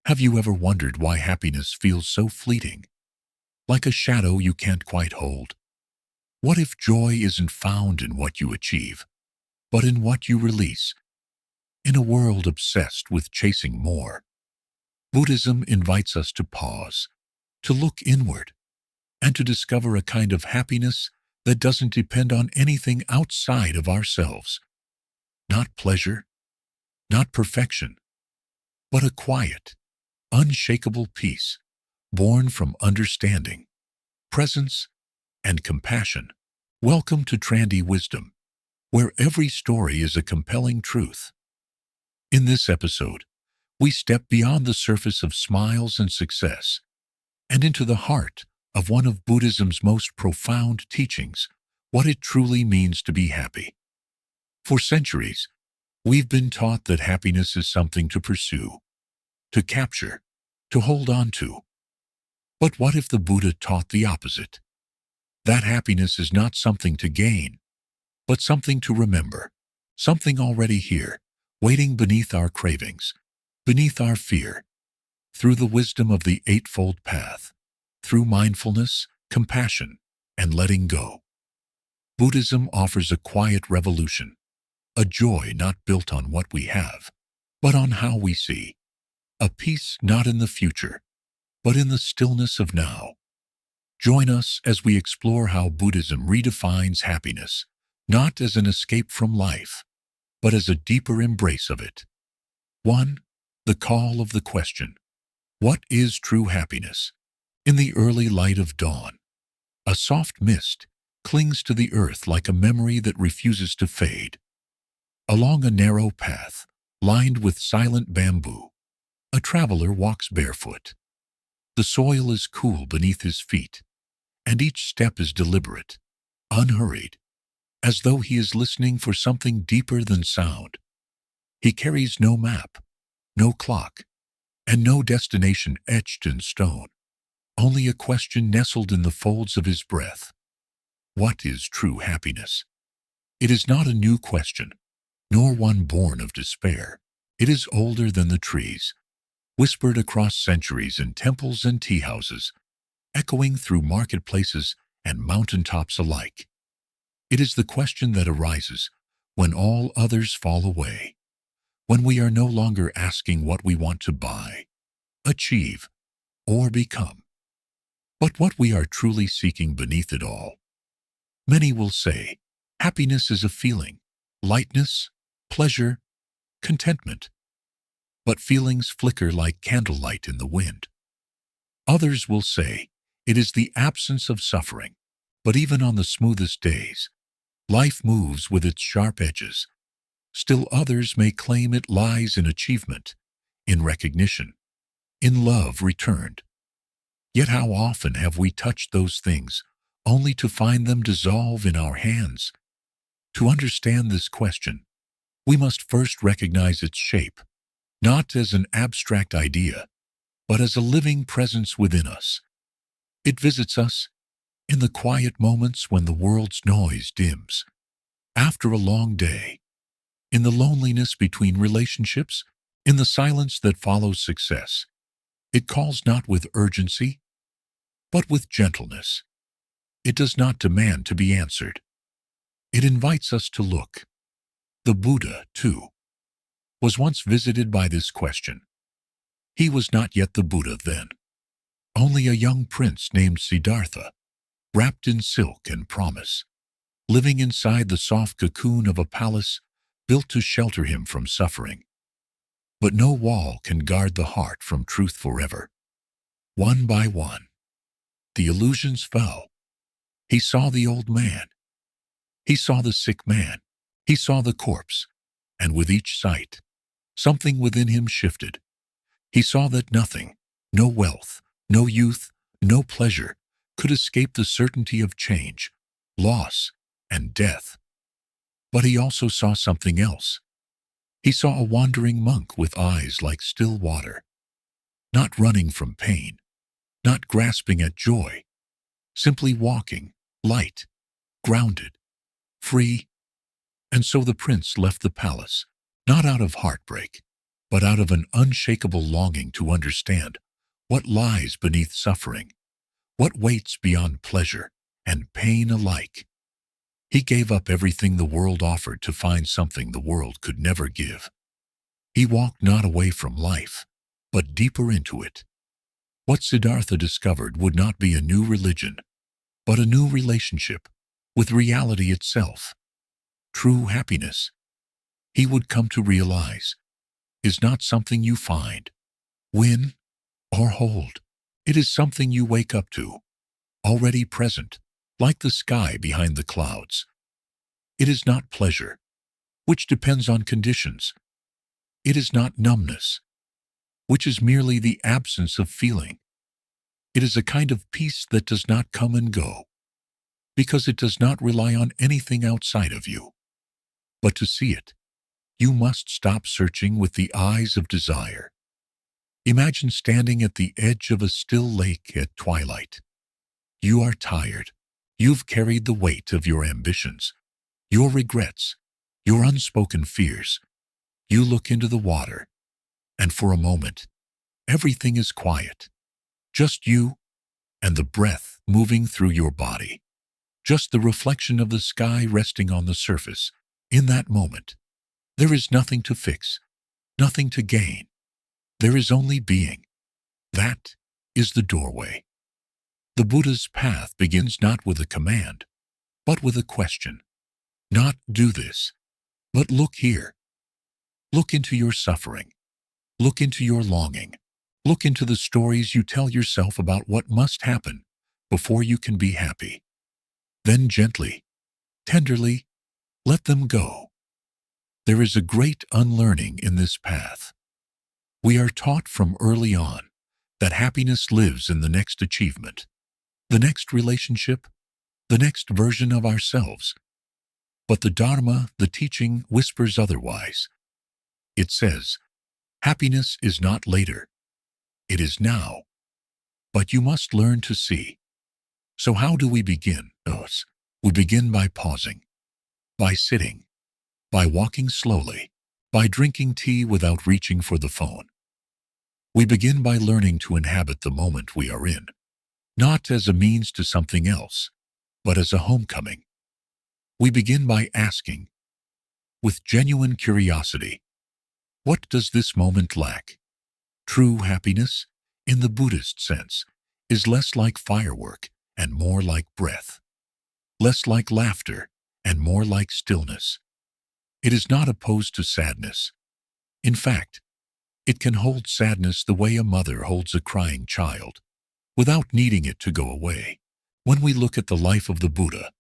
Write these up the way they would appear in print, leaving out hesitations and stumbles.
Have you ever wondered why happiness feels so fleeting, like a shadow you can't quite hold? What if joy isn't found in what you achieve, but in what you release? In a world obsessed with chasing more, Buddhism invites us to pause, to look inward, and to discover a kind of happiness that doesn't depend on anything outside of ourselves. Not pleasure, not perfection, but a quiet, unshakable peace, born from understanding, presence, and compassion. Welcome to Trandy Wisdom, where every story is a compelling truth. In this episode, we step beyond the surface of smiles and success and into the heart of one of Buddhism's most profound teachings, what it truly means to be happy. For centuries, we've been taught that happiness is something to pursue, to capture, to hold on to. But what if the Buddha taught the opposite? That happiness is not something to gain, but something to remember, something already here, waiting beneath our cravings, beneath our fear, through the wisdom of the Eightfold Path, through mindfulness, compassion, and letting go. Buddhism offers a quiet revolution, a joy not built on what we have, but on how we see, a peace not in the future, but in the stillness of now. Join us as we explore how Buddhism redefines happiness, not as an escape from life, but as a deeper embrace of it. 1. The call of the question. What is true happiness? In the early light of dawn, a soft mist clings to the earth like a memory that refuses to fade. Along a narrow path, lined with silent bamboo, a traveler walks barefoot. The soil is cool beneath his feet, and each step is deliberate, unhurried, as though he is listening for something deeper than sound. He carries no map, no clock, and no destination etched in stone, only a question nestled in the folds of his breath. What is true happiness? It is not a new question, nor one born of despair. It is older than the trees, whispered across centuries in temples and tea-houses, echoing through marketplaces and mountaintops alike. It is the question that arises when all others fall away, when we are no longer asking what we want to buy, achieve, or become, but what we are truly seeking beneath it all. Many will say, happiness is a feeling, lightness, pleasure, contentment. But feelings flicker like candlelight in the wind. Others will say, it is the absence of suffering, but even on the smoothest days, life moves with its sharp edges. Still others may claim it lies in achievement, in recognition, in love returned. Yet how often have we touched those things only to find them dissolve in our hands? To understand this question, we must first recognize its shape, not as an abstract idea, but as a living presence within us. It visits us in the quiet moments when the world's noise dims, after a long day, in the loneliness between relationships, in the silence that follows success. It calls not with urgency, but with gentleness. It does not demand to be answered. It invites us to look. The Buddha, too, was once visited by this question. He was not yet the Buddha then, only a young prince named Siddhartha, wrapped in silk and promise, living inside the soft cocoon of a palace built to shelter him from suffering. But no wall can guard the heart from truth forever. One by one, the illusions fell. He saw the old man. He saw the sick man. He saw the corpse. And with each sight, something within him shifted. He saw that nothing, no wealth, no youth, no pleasure, could escape the certainty of change, loss, and death. But he also saw something else. He saw a wandering monk with eyes like still water, not running from pain, not grasping at joy, simply walking, light, grounded, free. And so the prince left the palace, not out of heartbreak, but out of an unshakable longing to understand what lies beneath suffering, what waits beyond pleasure and pain alike. He gave up everything the world offered to find something the world could never give. He walked not away from life, but deeper into it. What Siddhartha discovered would not be a new religion, but a new relationship with reality itself. True happiness, he would come to realize, is not something you find, win, or hold. It is something you wake up to, already present, like the sky behind the clouds. It is not pleasure, which depends on conditions. It is not numbness, which is merely the absence of feeling. It is a kind of peace that does not come and go, because it does not rely on anything outside of you. But to see it, you must stop searching with the eyes of desire. Imagine standing at the edge of a still lake at twilight. You are tired. You've carried the weight of your ambitions, your regrets, your unspoken fears. You look into the water, and for a moment, everything is quiet. Just you and the breath moving through your body. Just the reflection of the sky resting on the surface. In that moment, there is nothing to fix, nothing to gain. There is only being. That is the doorway. The Buddha's path begins not with a command, but with a question. Not do this, but look here. Look into your suffering. Look into your longing. Look into the stories you tell yourself about what must happen before you can be happy. Then gently, tenderly, let them go. There is a great unlearning in this path. We are taught from early on that happiness lives in the next achievement, the next relationship, the next version of ourselves. But the Dharma, the teaching, whispers otherwise. It says, happiness is not later. It is now. But you must learn to see. So how do we begin? We begin by pausing, by sitting, by walking slowly, by drinking tea without reaching for the phone. We begin by learning to inhabit the moment we are in, not as a means to something else, but as a homecoming. We begin by asking, with genuine curiosity, what does this moment lack? True happiness, in the Buddhist sense, is less like firework and more like breath, less like laughter and more like stillness. It is not opposed to sadness. In fact, it can hold sadness the way a mother holds a crying child, without needing it to go away. When we look at the life of the Buddha,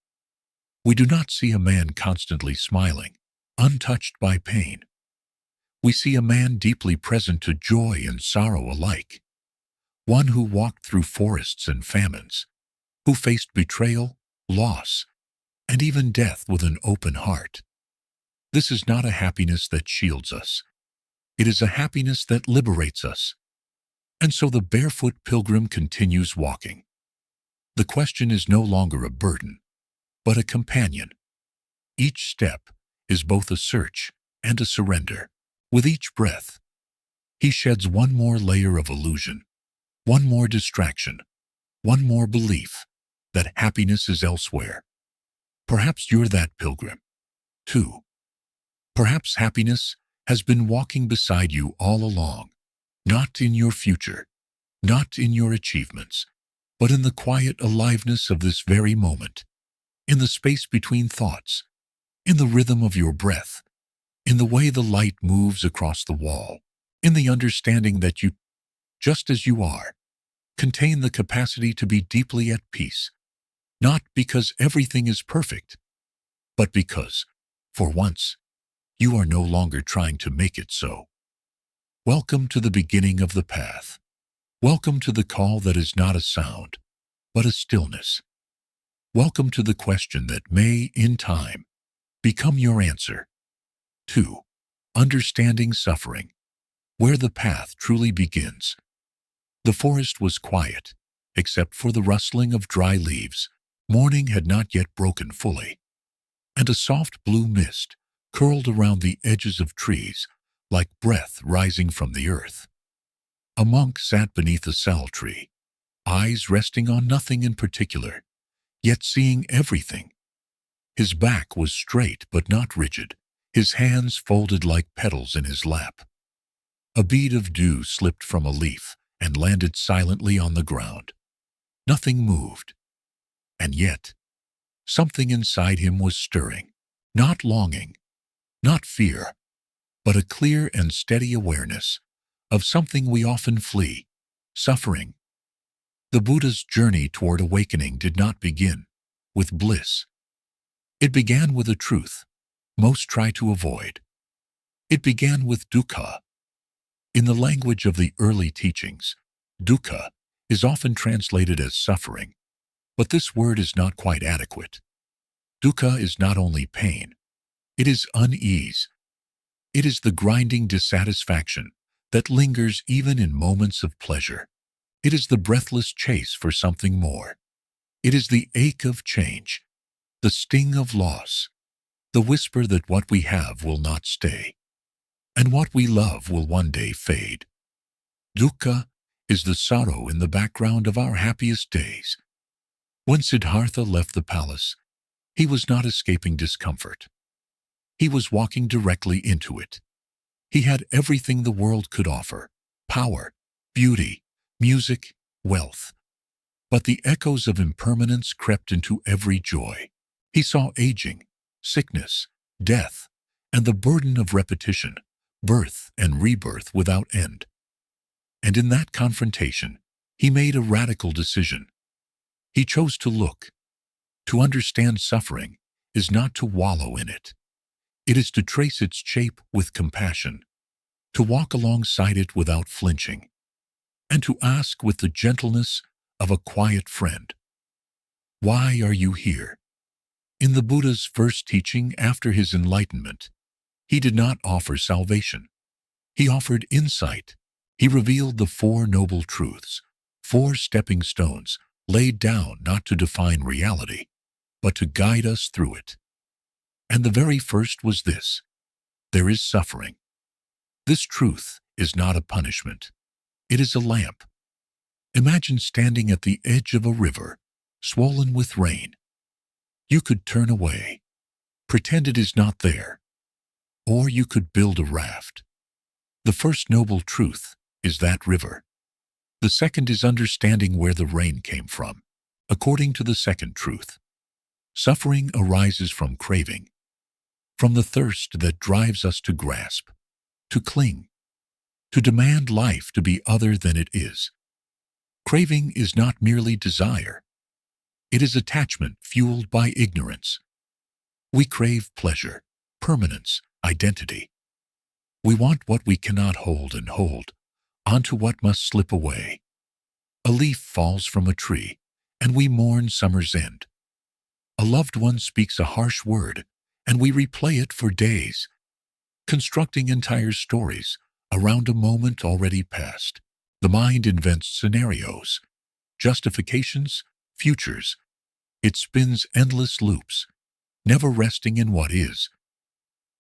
we do not see a man constantly smiling, untouched by pain. We see a man deeply present to joy and sorrow alike, one who walked through forests and famines, who faced betrayal, loss, and even death with an open heart. This is not a happiness that shields us. It is a happiness that liberates us. And so the barefoot pilgrim continues walking. The question is no longer a burden, but a companion. Each step is both a search and a surrender. With each breath, he sheds one more layer of illusion, one more distraction, one more belief that happiness is elsewhere. Perhaps you're that pilgrim, too. Perhaps happiness has been walking beside you all along, not in your future, not in your achievements, but in the quiet aliveness of this very moment, in the space between thoughts, in the rhythm of your breath, in the way the light moves across the wall, in the understanding that you, just as you are, contain the capacity to be deeply at peace, not because everything is perfect, but because, for once, you are no longer trying to make it so. Welcome to the beginning of the path. Welcome to the call that is not a sound, but a stillness. Welcome to the question that may, in time, become your answer. 2. Understanding suffering, where the path truly begins. The forest was quiet, except for the rustling of dry leaves. Morning had not yet broken fully, and a soft blue mist curled around the edges of trees like breath rising from the earth. A monk sat beneath a sal tree, eyes resting on nothing in particular, yet seeing everything. His back was straight but not rigid, his hands folded like petals in his lap. A bead of dew slipped from a leaf and landed silently on the ground. Nothing moved, and yet something inside him was stirring, not longing, not fear, but a clear and steady awareness of something we often flee, suffering. The Buddha's journey toward awakening did not begin with bliss. It began with a truth most try to avoid. It began with dukkha. In the language of the early teachings, dukkha is often translated as suffering, but this word is not quite adequate. Dukkha is not only pain, it is unease. It is the grinding dissatisfaction that lingers even in moments of pleasure. It is the breathless chase for something more. It is the ache of change, the sting of loss, the whisper that what we have will not stay, and what we love will one day fade. Dukkha is the sorrow in the background of our happiest days. When Siddhartha left the palace, he was not escaping discomfort. He was walking directly into it. He had everything the world could offer: power, beauty, music, wealth. But the echoes of impermanence crept into every joy. He saw aging, sickness, death, and the burden of repetition, birth and rebirth without end. And in that confrontation, he made a radical decision. He chose to look. To understand suffering is not to wallow in it. It is to trace its shape with compassion, to walk alongside it without flinching, and to ask with the gentleness of a quiet friend, "Why are you here?" In the Buddha's first teaching after his enlightenment, he did not offer salvation. He offered insight. He revealed the Four Noble Truths, 4 stepping stones laid down not to define reality, but to guide us through it. And the very first was this: there is suffering. This truth is not a punishment. It is a lamp. Imagine standing at the edge of a river, swollen with rain. You could turn away, pretend it is not there, or you could build a raft. The first noble truth is that river. The second is understanding where the rain came from. According to the second truth, suffering arises from craving, from the thirst that drives us to grasp, to cling, to demand life to be other than it is. Craving is not merely desire. It is attachment fueled by ignorance. We crave pleasure, permanence, identity. We want what we cannot hold and hold onto what must slip away. A leaf falls from a tree, and we mourn summer's end. A loved one speaks a harsh word, and we replay it for days, constructing entire stories around a moment already past. The mind invents scenarios, justifications, futures. It spins endless loops, never resting in what is.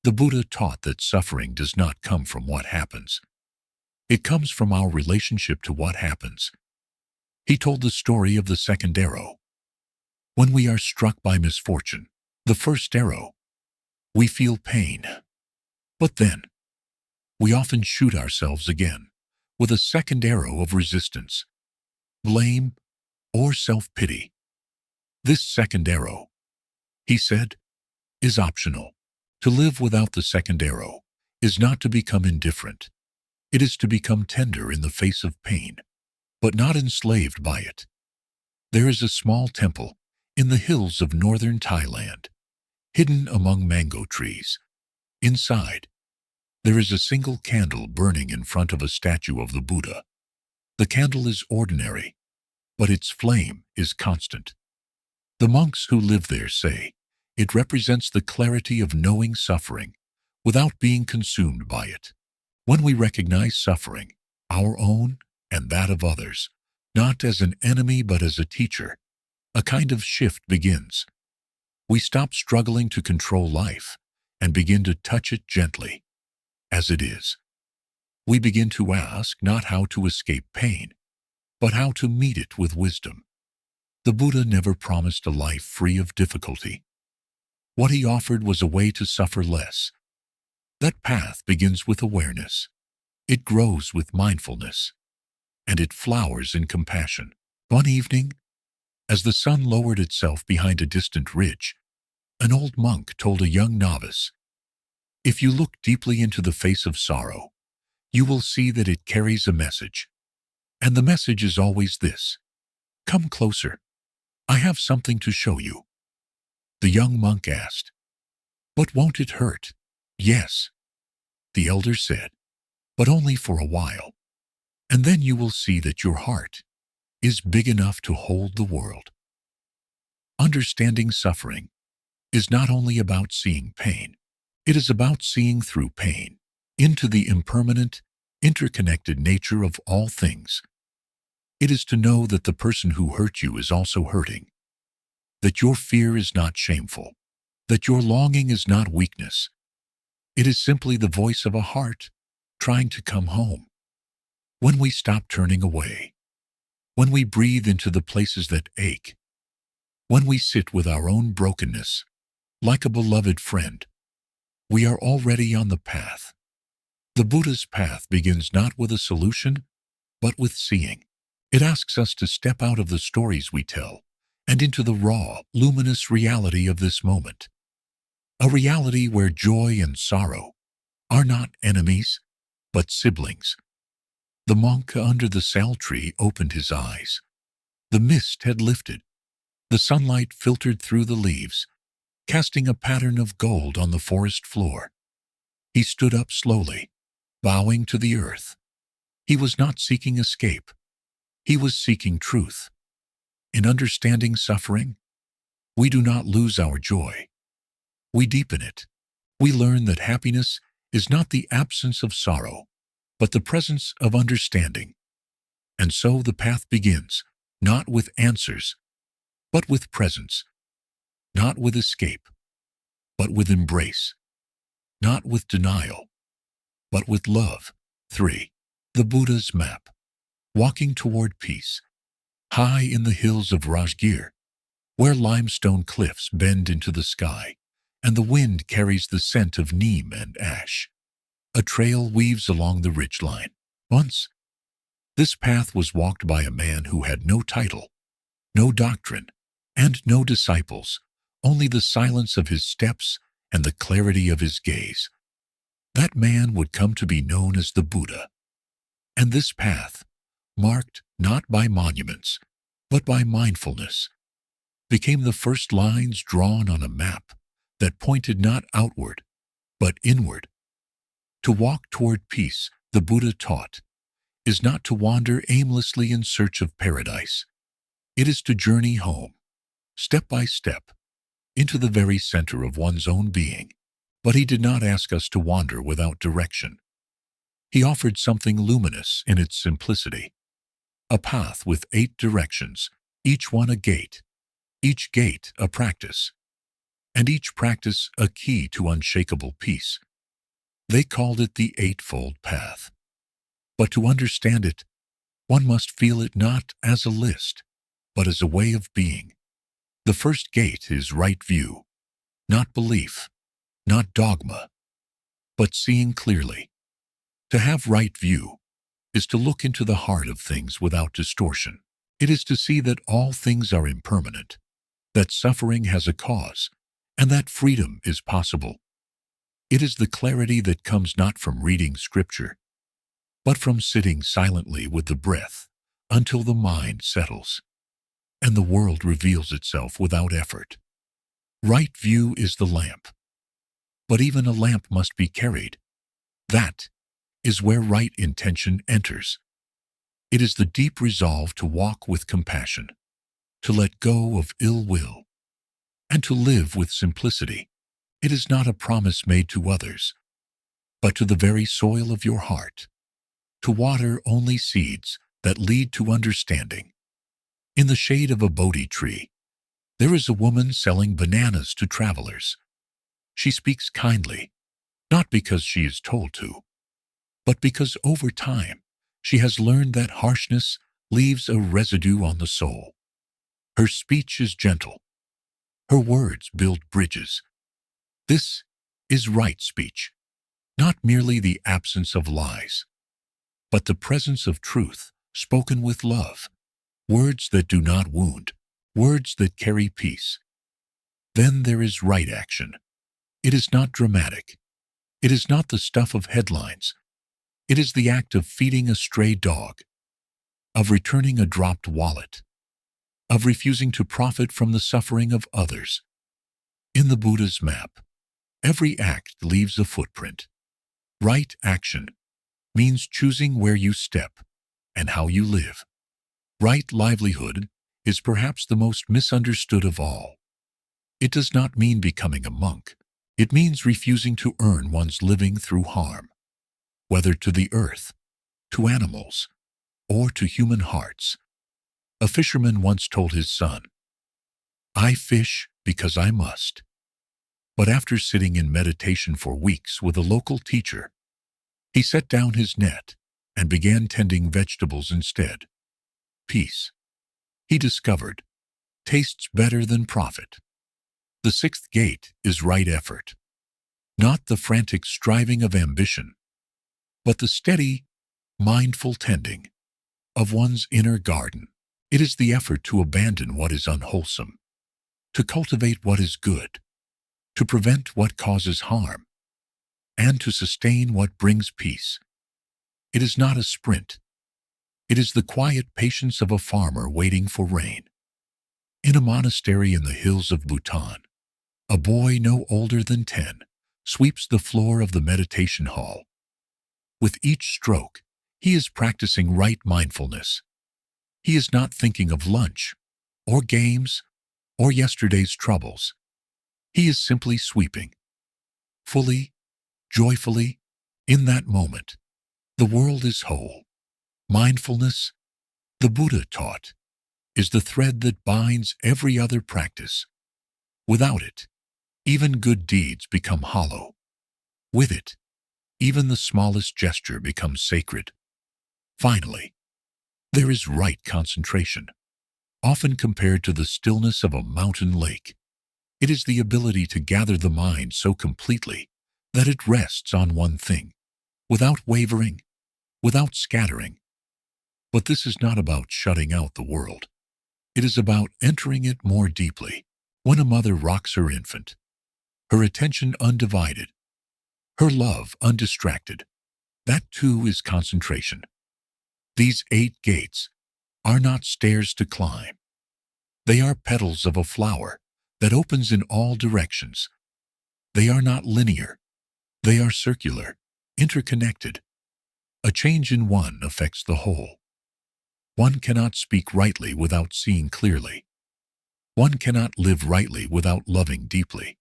The Buddha taught that suffering does not come from what happens. It comes from our relationship to what happens. He told the story of the second arrow. When we are struck by misfortune, the first arrow, we feel pain. But then, we often shoot ourselves again with a second arrow of resistance, blame, or self-pity. This second arrow, he said, is optional. To live without the second arrow is not to become indifferent. It is to become tender in the face of pain, but not enslaved by it. There is a small temple in the hills of northern Thailand, hidden among mango trees. Inside, there is a single candle burning in front of a statue of the Buddha. The candle is ordinary, but its flame is constant. The monks who live there say it represents the clarity of knowing suffering without being consumed by it. When we recognize suffering, our own and that of others, not as an enemy but as a teacher, a kind of shift begins. We stop struggling to control life and begin to touch it gently. as it is. We begin to ask not how to escape pain, but how to meet it with wisdom. The Buddha never promised a life free of difficulty. What he offered was a way to suffer less. That path begins with awareness. It grows with mindfulness, and it flowers in compassion. One evening, as the sun lowered itself behind a distant ridge, an old monk told a young novice, "If you look deeply into the face of sorrow, you will see that it carries a message. And the message is always this: come closer. I have something to show you." The young monk asked, "But won't it hurt?" "Yes," the elder said, "but only for a while. And then you will see that your heart is big enough to hold the world." Understanding suffering is not only about seeing pain. It is about seeing through pain into the impermanent, interconnected nature of all things. It is to know that the person who hurt you is also hurting, that your fear is not shameful, that your longing is not weakness. It is simply the voice of a heart trying to come home. When we stop turning away, when we breathe into the places that ache, when we sit with our own brokenness, like a beloved friend, we are already on the path. The Buddha's path begins not with a solution, but with seeing. It asks us to step out of the stories we tell and into the raw, luminous reality of this moment. A reality where joy and sorrow are not enemies, but siblings. The monk under the sal tree opened his eyes. The mist had lifted. The sunlight filtered through the leaves, casting a pattern of gold on the forest floor. He stood up slowly, bowing to the earth. He was not seeking escape. He was seeking truth. In understanding suffering, we do not lose our joy. We deepen it. We learn that happiness is not the absence of sorrow, but the presence of understanding. And so the path begins, not with answers, but with presence, not with escape, but with embrace, not with denial, but with love. 3. The Buddha's map. Walking toward peace. High in the hills of Rajgir, where limestone cliffs bend into the sky, and the wind carries the scent of neem and ash, a trail weaves along the ridgeline. Once, this path was walked by a man who had no title, no doctrine, and no disciples, only the silence of his steps and the clarity of his gaze. That man would come to be known as the Buddha. And this path, marked not by monuments, but by mindfulness, became the first lines drawn on a map that pointed not outward, but inward. To walk toward peace, the Buddha taught, is not to wander aimlessly in search of paradise. It is to journey home, step by step, into the very center of one's own being. But he did not ask us to wander without direction. He offered something luminous in its simplicity. A path with 8 directions, each one a gate, each gate a practice, and each practice a key to unshakable peace. They called it the Eightfold Path. But to understand it, one must feel it not as a list, but as a way of being. The first gate is right view, not belief, not dogma, but seeing clearly. To have right view is to look into the heart of things without distortion. It is to see that all things are impermanent, that suffering has a cause, and that freedom is possible. It is the clarity that comes not from reading scripture, but from sitting silently with the breath until the mind settles, and the world reveals itself without effort. Right view is the lamp. But even a lamp must be carried. That is where right intention enters. It is the deep resolve to walk with compassion, to let go of ill will, and to live with simplicity. It is not a promise made to others, but to the very soil of your heart, to water only seeds that lead to understanding. In the shade of a Bodhi tree, there is a woman selling bananas to travelers. She speaks kindly, not because she is told to, but because over time she has learned that harshness leaves a residue on the soul. Her speech is gentle. Her words build bridges. This is right speech, not merely the absence of lies, but the presence of truth spoken with love, words that do not wound, words that carry peace. Then there is right action. It is not dramatic. It is not the stuff of headlines. It is the act of feeding a stray dog, of returning a dropped wallet, of refusing to profit from the suffering of others. In the Buddha's map, every act leaves a footprint. Right action means choosing where you step and how you live. Right livelihood is perhaps the most misunderstood of all. It does not mean becoming a monk. It means refusing to earn one's living through harm, whether to the earth, to animals, or to human hearts. A fisherman once told his son, "I fish because I must." But after sitting in meditation for weeks with a local teacher, he set down his net and began tending vegetables instead. Peace, he discovered, tastes better than profit. The sixth gate is right effort, not the frantic striving of ambition, but the steady, mindful tending of one's inner garden. It is the effort to abandon what is unwholesome, to cultivate what is good, to prevent what causes harm, and to sustain what brings peace. It is not a sprint. It is the quiet patience of a farmer waiting for rain. In a monastery in the hills of Bhutan, a boy no older than 10 sweeps the floor of the meditation hall. With each stroke, he is practicing right mindfulness. He is not thinking of lunch, or games, or yesterday's troubles. He is simply sweeping. Fully, joyfully, in that moment, the world is whole. Mindfulness, the Buddha taught, is the thread that binds every other practice. Without it, even good deeds become hollow. With it, even the smallest gesture becomes sacred. Finally, there is right concentration, often compared to the stillness of a mountain lake. It is the ability to gather the mind so completely that it rests on one thing, without wavering, without scattering. But this is not about shutting out the world. It is about entering it more deeply. When a mother rocks her infant, her attention undivided, her love undistracted, that too is concentration. These 8 gates are not stairs to climb. They are petals of a flower that opens in all directions. They are not linear. They are circular, interconnected. A change in one affects the whole. One cannot speak rightly without seeing clearly. One cannot live rightly without loving deeply.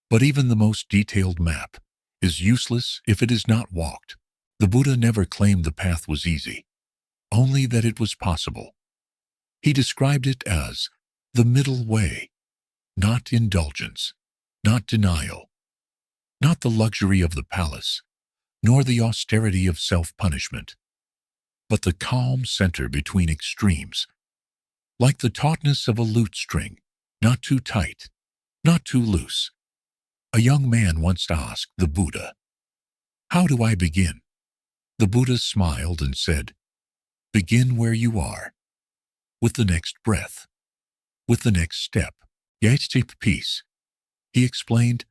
But even the most detailed map is useless if it is not walked. The Buddha never claimed the path was easy, only that it was possible. He described it as the middle way, not indulgence, not denial, not the luxury of the palace, nor the austerity of self-punishment, but the calm center between extremes, like the tautness of a lute string, not too tight, not too loose. A young man once asked the Buddha, "How do I begin?" The Buddha smiled and said, "Begin where you are, with the next breath, with the next step. Yaitzip peace," he explained,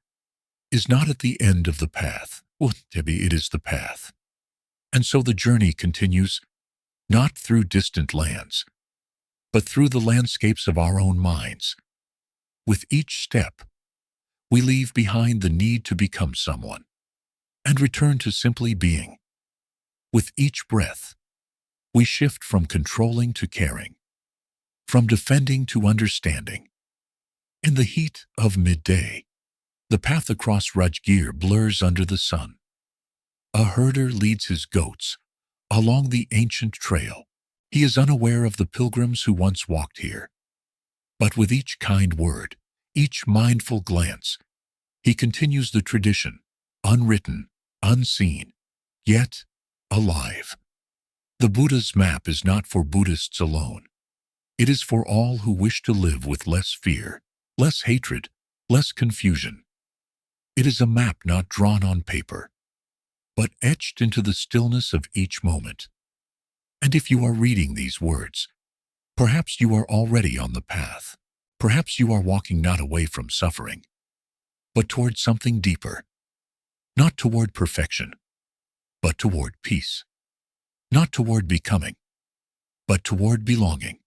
"is not at the end of the path. It is the path." And so the journey continues, not through distant lands, but through the landscapes of our own minds. With each step, we leave behind the need to become someone and return to simply being. With each breath, we shift from controlling to caring, from defending to understanding. In the heat of midday, the path across Rajgir blurs under the sun. A herder leads his goats along the ancient trail. He is unaware of the pilgrims who once walked here. But with each kind word, each mindful glance, he continues the tradition, unwritten, unseen, yet alive. The Buddha's map is not for Buddhists alone. It is for all who wish to live with less fear, less hatred, less confusion. It is a map not drawn on paper, but etched into the stillness of each moment. And if you are reading these words, perhaps you are already on the path. Perhaps you are walking not away from suffering, but toward something deeper. Not toward perfection, but toward peace. Not toward becoming, but toward belonging.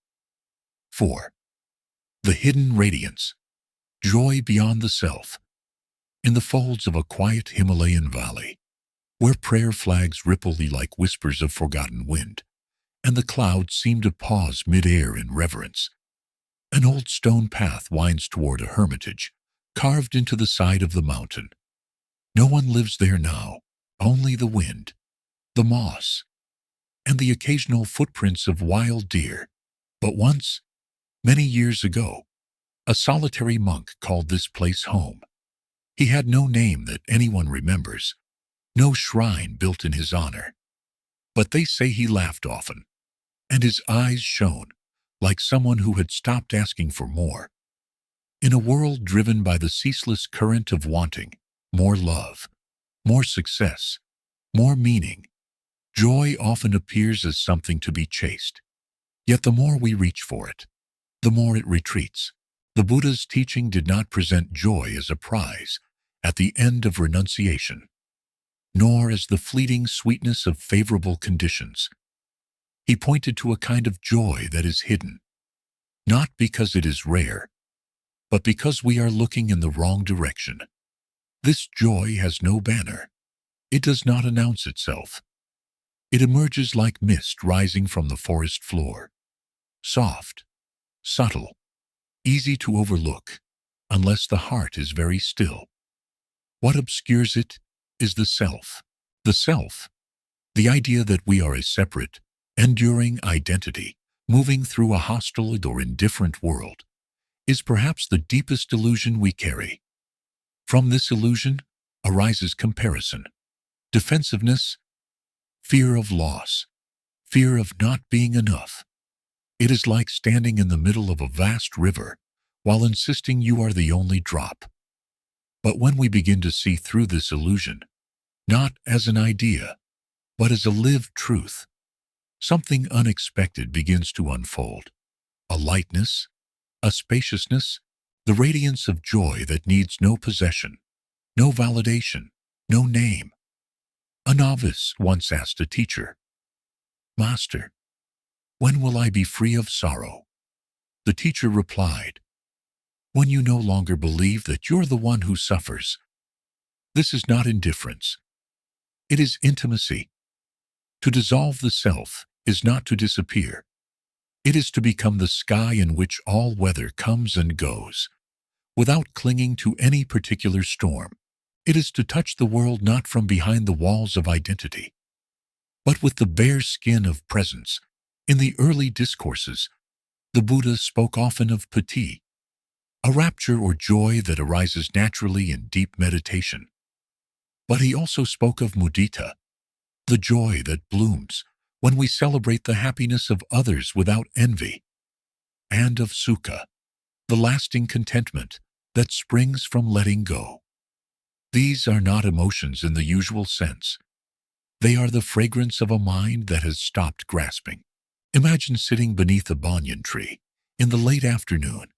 4. The hidden radiance, joy beyond the self. In the folds of a quiet Himalayan valley, where prayer flags ripple like whispers of forgotten wind, and the clouds seem to pause mid-air in reverence, an old stone path winds toward a hermitage, carved into the side of the mountain. No one lives there now, only the wind, the moss, and the occasional footprints of wild deer. But once, many years ago, a solitary monk called this place home. He had no name that anyone remembers, no shrine built in his honor. But they say he laughed often, and his eyes shone like someone who had stopped asking for more. In a world driven by the ceaseless current of wanting more love, more success, more meaning, joy often appears as something to be chased. Yet the more we reach for it, the more it retreats. The Buddha's teaching did not present joy as a prize at the end of renunciation, nor as the fleeting sweetness of favorable conditions. He pointed to a kind of joy that is hidden, not because it is rare, but because we are looking in the wrong direction. This joy has no banner. It does not announce itself. It emerges like mist rising from the forest floor, soft, subtle, easy to overlook, unless the heart is very still. What obscures it is the self. The self, the idea that we are a separate, enduring identity, moving through a hostile or indifferent world, is perhaps the deepest illusion we carry. From this illusion arises comparison, defensiveness, fear of loss, fear of not being enough. It is like standing in the middle of a vast river while insisting you are the only drop. But when we begin to see through this illusion, not as an idea, but as a lived truth, something unexpected begins to unfold. A lightness, a spaciousness, the radiance of joy that needs no possession, no validation, no name. A novice once asked a teacher, "Master, when will I be free of sorrow?" The teacher replied, "When you no longer believe that you're the one who suffers." This is not indifference. It is intimacy. To dissolve the self is not to disappear. It is to become the sky in which all weather comes and goes, without clinging to any particular storm. It is to touch the world not from behind the walls of identity, but with the bare skin of presence. In the early discourses, the Buddha spoke often of piti, a rapture or joy that arises naturally in deep meditation. But he also spoke of mudita, the joy that blooms when we celebrate the happiness of others without envy, and of sukha, the lasting contentment that springs from letting go. These are not emotions in the usual sense. They are the fragrance of a mind that has stopped grasping. Imagine sitting beneath a banyan tree in the late afternoon.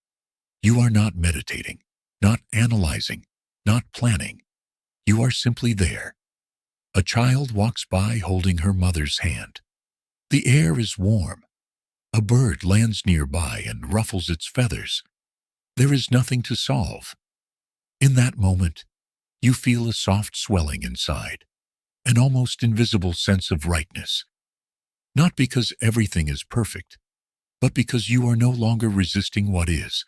You are not meditating, not analyzing, not planning. You are simply there. A child walks by holding her mother's hand. The air is warm. A bird lands nearby and ruffles its feathers. There is nothing to solve. In that moment, you feel a soft swelling inside, an almost invisible sense of rightness. Not because everything is perfect, but because you are no longer resisting what is.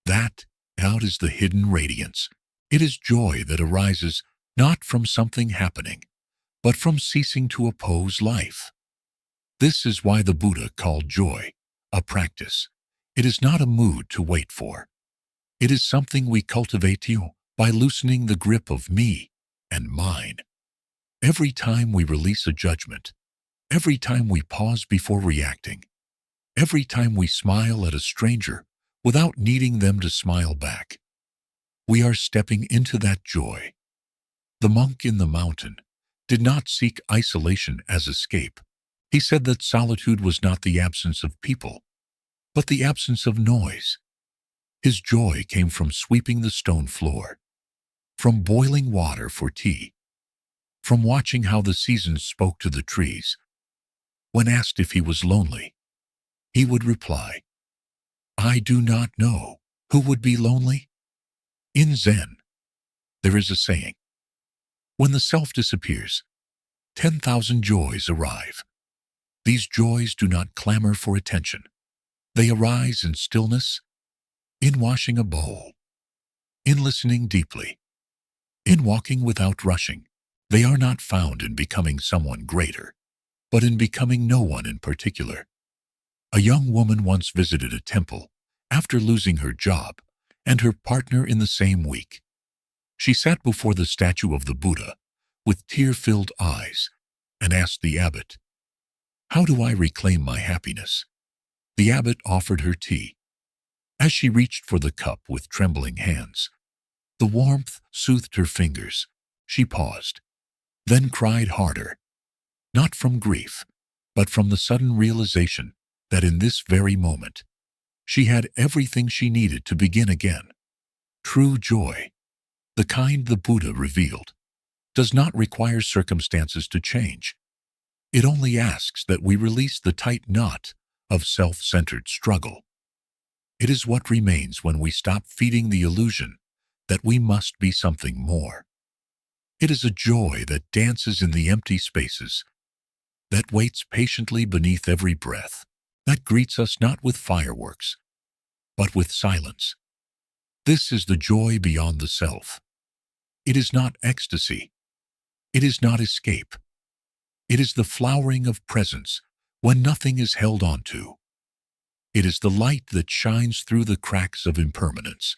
That out is the hidden radiance. It is joy that arises not from something happening, but from ceasing to oppose life. This is why the Buddha called joy a practice. It is not a mood to wait for. It is something we cultivate by loosening the grip of me and mine. Every time we release a judgment, every time we pause before reacting, every time we smile at a stranger without needing them to smile back, we are stepping into that joy. The monk in the mountain did not seek isolation as escape. He said that solitude was not the absence of people, but the absence of noise. His joy came from sweeping the stone floor, from boiling water for tea, from watching how the seasons spoke to the trees. When asked if he was lonely, he would reply, "I do not know. Who would be lonely?" In Zen, there is a saying, when the self disappears, 10,000 joys arrive. These joys do not clamor for attention. They arise in stillness, in washing a bowl, in listening deeply, in walking without rushing. They are not found in becoming someone greater, but in becoming no one in particular. A young woman once visited a temple after losing her job and her partner in the same week. She sat before the statue of the Buddha with tear-filled eyes and asked the abbot, "How do I reclaim my happiness?" The abbot offered her tea. As she reached for the cup with trembling hands, the warmth soothed her fingers. She paused, then cried harder, not from grief, but from the sudden realization that in this very moment, she had everything she needed to begin again. True joy, the kind the Buddha revealed, does not require circumstances to change. It only asks that we release the tight knot of self-centered struggle. It is what remains when we stop feeding the illusion that we must be something more. It is a joy that dances in the empty spaces, that waits patiently beneath every breath, that greets us not with fireworks, but with silence. This is the joy beyond the self. It is not ecstasy. It is not escape. It is the flowering of presence when nothing is held on to. It is the light that shines through the cracks of impermanence.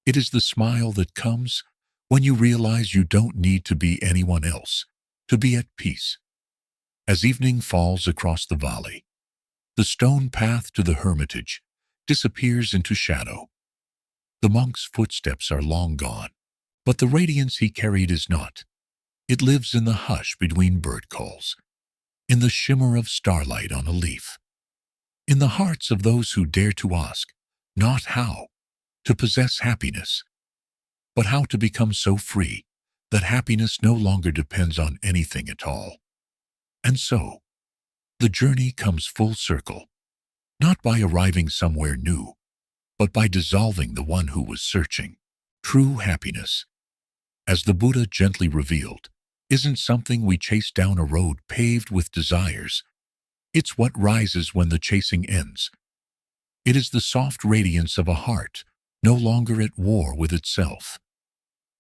It is the smile that comes when you realize you don't need to be anyone else to be at peace. As evening falls across the valley, the stone path to the hermitage disappears into shadow. The monk's footsteps are long gone, but the radiance he carried is not. It lives in the hush between bird calls, in the shimmer of starlight on a leaf, in the hearts of those who dare to ask, not how to possess happiness, but how to become so free that happiness no longer depends on anything at all. And so, the journey comes full circle, not by arriving somewhere new, but by dissolving the one who was searching. True happiness, as the Buddha gently revealed, isn't something we chase down a road paved with desires. It's what rises when the chasing ends. It is the soft radiance of a heart no longer at war with itself.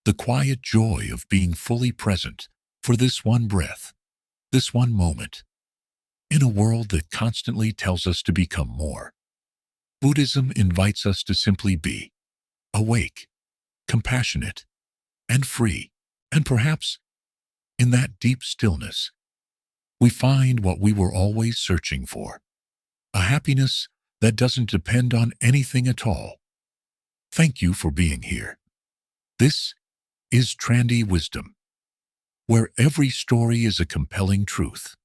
The quiet joy of being fully present for this one breath, this one moment, in a world that constantly tells us to become more. Buddhism invites us to simply be awake, compassionate, and free. And perhaps, in that deep stillness, we find what we were always searching for, a happiness that doesn't depend on anything at all. Thank you for being here. This is Trandy Wisdom, where every story is a compelling truth.